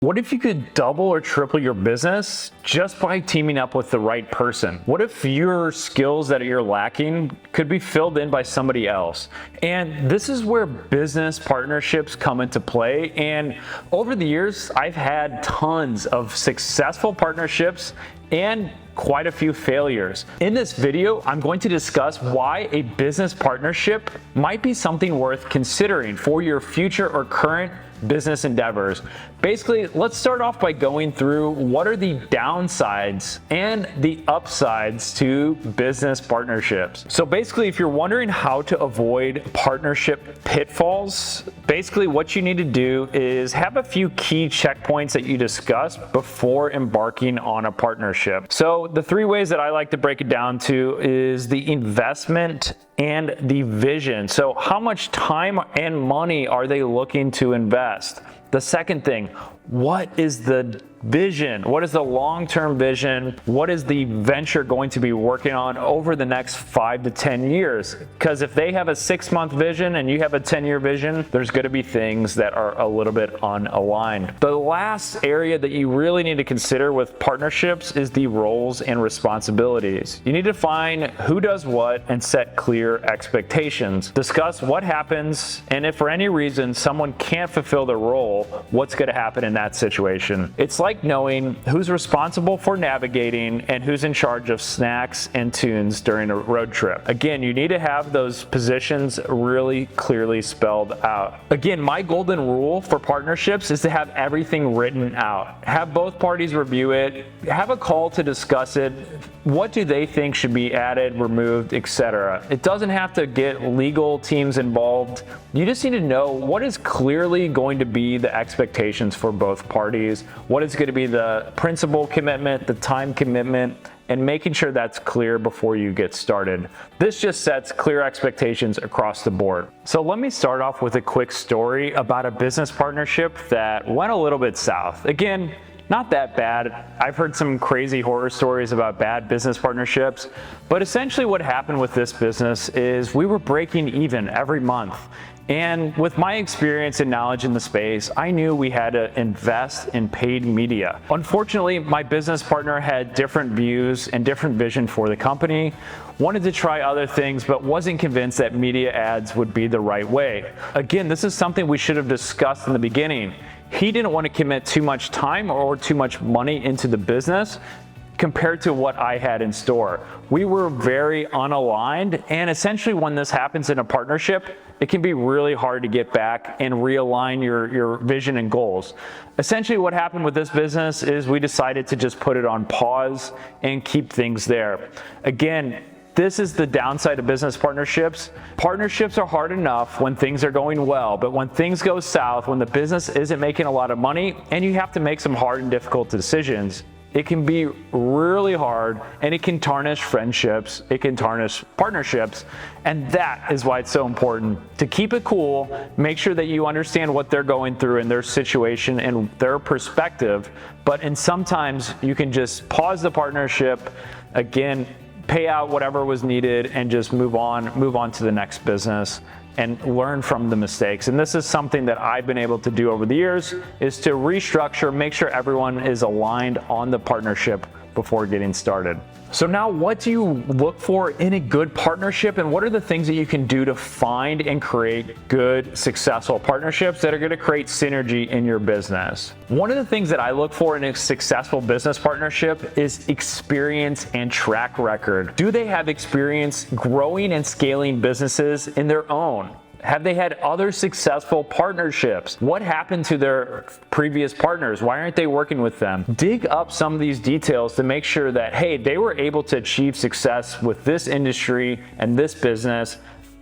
What if you could double or triple your business just by teaming up with the right person? What if your skills that you're lacking could be filled in by somebody else? And this is where business partnerships come into play. And over the years, I've had tons of successful partnerships and quite a few failures. In this video, I'm going to discuss why a business partnership might be something worth considering for your future or current business endeavors. Basically, let's start off by going through what are the downsides and the upsides to business partnerships. So basically, if you're wondering how to avoid partnership pitfalls, basically what you need to do is have a few key checkpoints that you discuss before embarking on a partnership. So the three ways that I like to break it down to is the investment and the vision. So how much time and money are they looking to invest? The second thing, what is the vision? What is the long-term vision? What is the venture going to be working on over the next 5 to 10 years? Because if they have a 6-month vision and you have a 10-year vision, there's going to be things that are a little bit unaligned. The last area that you really need to consider with partnerships is the roles and responsibilities. You need to find who does what and set clear expectations. Discuss what happens, and if for any reason someone can't fulfill their role, what's going to happen in that situation. It's like knowing who's responsible for navigating and who's in charge of snacks and tunes during a road trip. Again, you need to have those positions really clearly spelled out. Again, my golden rule for partnerships is to have everything written out. Have both parties review it, have a call to discuss it. What do they think should be added, removed, etc. It doesn't have to get legal teams involved. You just need to know what is clearly going to be the expectations for both parties, what is going to be the principal commitment, the time commitment, and making sure that's clear before you get started. This just sets clear expectations across the board. So let me start off with a quick story about a business partnership that went a little bit south. Again, not that bad. I've heard some crazy horror stories about bad business partnerships, but essentially what happened with this business is we were breaking even every month. And with my experience and knowledge in the space, I knew we had to invest in paid media. Unfortunately, my business partner had different views and different vision for the company, wanted to try other things, but wasn't convinced that media ads would be the right way. Again, this is something we should have discussed in the beginning. He didn't want to commit too much time or too much money into the business compared to what I had in store. We were very unaligned, and essentially when this happens in a partnership, it can be really hard to get back and realign your vision and goals. Essentially what happened with this business is we decided to just put it on pause and keep things there. Again, this is the downside of business partnerships. Partnerships are hard enough when things are going well, but when things go south, when the business isn't making a lot of money and you have to make some hard and difficult decisions, it can be really hard, and it can tarnish friendships, it can tarnish partnerships, and that is why it's so important to keep it cool, make sure that you understand what they're going through in their situation and their perspective, and sometimes you can just pause the partnership, again, pay out whatever was needed, and just move on to the next business and learn from the mistakes. And this is something that I've been able to do over the years, is to restructure, make sure everyone is aligned on the partnership before getting started. So now, what do you look for in a good partnership, and what are the things that you can do to find and create good, successful partnerships that are going to create synergy in your business? One of the things that I look for in a successful business partnership is experience and track record. Do they have experience growing and scaling businesses in their own? Have they had other successful partnerships? What happened to their previous partners? Why aren't they working with them? Dig up some of these details to make sure that, hey, they were able to achieve success with this industry and this business.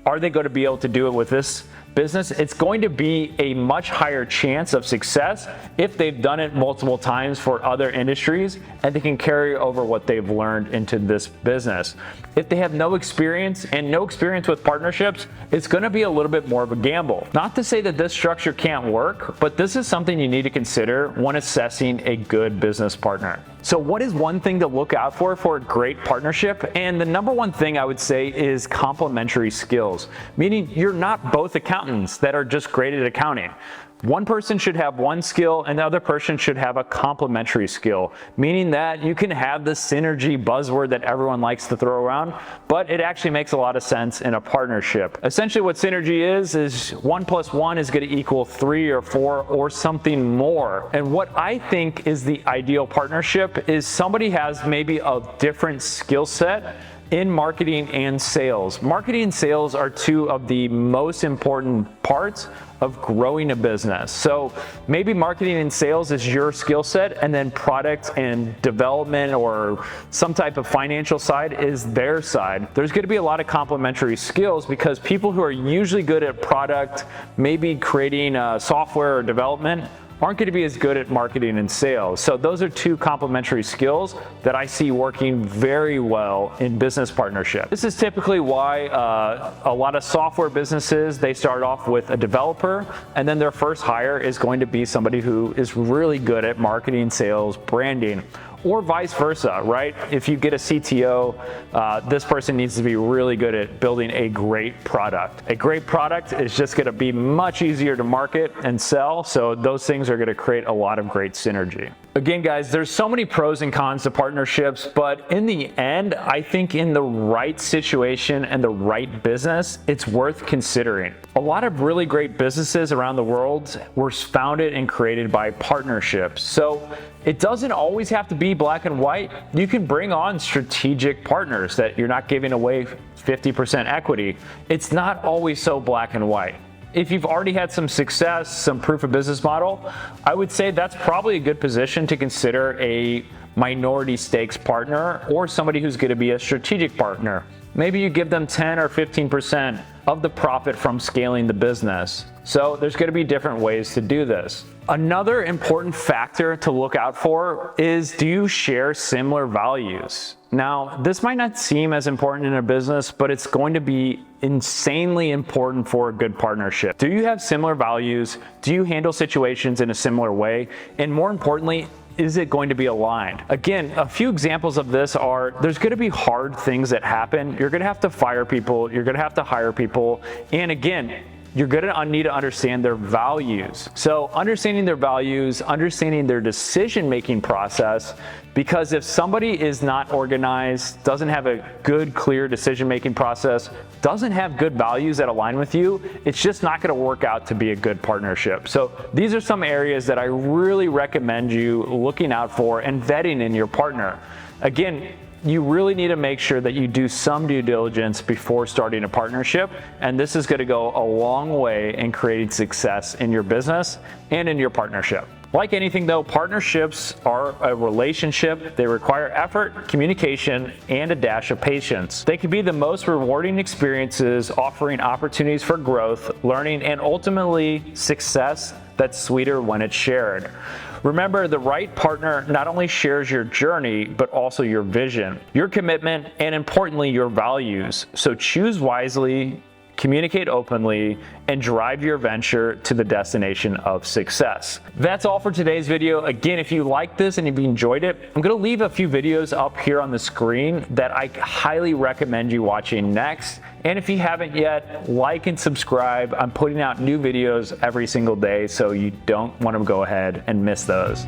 Are they going to be able to do it with this business? It's going to be a much higher chance of success if they've done it multiple times for other industries and they can carry over what they've learned into this business. If they have no experience with partnerships, it's going to be a little bit more of a gamble. Not to say that this structure can't work, but this is something you need to consider when assessing a good business partner. So what is one thing to look out for a great partnership? And the number one thing I would say is complementary skills, meaning you're not both accountants that are just great at accounting. One person should have one skill and the other person should have a complementary skill, meaning that you can have the synergy buzzword that everyone likes to throw around, but it actually makes a lot of sense in a partnership. Essentially what synergy is 1 + 1 is going to equal 3 or 4 or something more. And what I think is the ideal partnership is somebody has maybe a different skill set in marketing and sales. Marketing and sales are two of the most important parts of growing a business. So maybe marketing and sales is your skill set, and then product and development or some type of financial side is their side. There's going to be a lot of complementary skills because people who are usually good at product, maybe creating software or development, aren't going to be as good at marketing and sales. So those are two complementary skills that I see working very well in business partnership. This is typically why a lot of software businesses, they start off with a developer, and then their first hire is going to be somebody who is really good at marketing, sales, branding. Or vice versa, right? If you get a CTO, this person needs to be really good at building a great product. A great product is just going to be much easier to market and sell, so those things are going to create a lot of great synergy. Again, guys, there's so many pros and cons to partnerships, but in the end, I think in the right situation and the right business, it's worth considering. A lot of really great businesses around the world were founded and created by partnerships. So it doesn't always have to be black and white. You can bring on strategic partners that you're not giving away 50% equity. It's not always so black and white. If you've already had some success, some proof of business model, I would say that's probably a good position to consider a minority stakes partner or somebody who's going to be a strategic partner. Maybe you give them 10 or 15% of the profit from scaling the business. So there's going to be different ways to do this. Another important factor to look out for is, do you share similar values? Now, this might not seem as important in a business, but it's going to be insanely important for a good partnership. Do you have similar values? Do you handle situations in a similar way? And more importantly, is it going to be aligned? Again, a few examples of this are, there's going to be hard things that happen. You're going to have to fire people. You're going to have to hire people. And again, you're going to need to understand their values. So understanding their values, understanding their decision-making process, because if somebody is not organized, doesn't have a good, clear decision-making process, doesn't have good values that align with you, it's just not going to work out to be a good partnership. So these are some areas that I really recommend you looking out for and vetting in your partner. Again, you really need to make sure that you do some due diligence before starting a partnership, and this is going to go a long way in creating success in your business and in your partnership. Like anything though, partnerships are a relationship. They require effort, communication, and a dash of patience. They can be the most rewarding experiences, offering opportunities for growth, learning, and ultimately success that's sweeter when it's shared. Remember, the right partner not only shares your journey, but also your vision, your commitment, and importantly, your values. So choose wisely, communicate openly, and drive your venture to the destination of success. That's all for today's video. Again, if you like this and if you enjoyed it, I'm gonna leave a few videos up here on the screen that I highly recommend you watching next. And if you haven't yet, like and subscribe. I'm putting out new videos every single day, so you don't want to go ahead and miss those.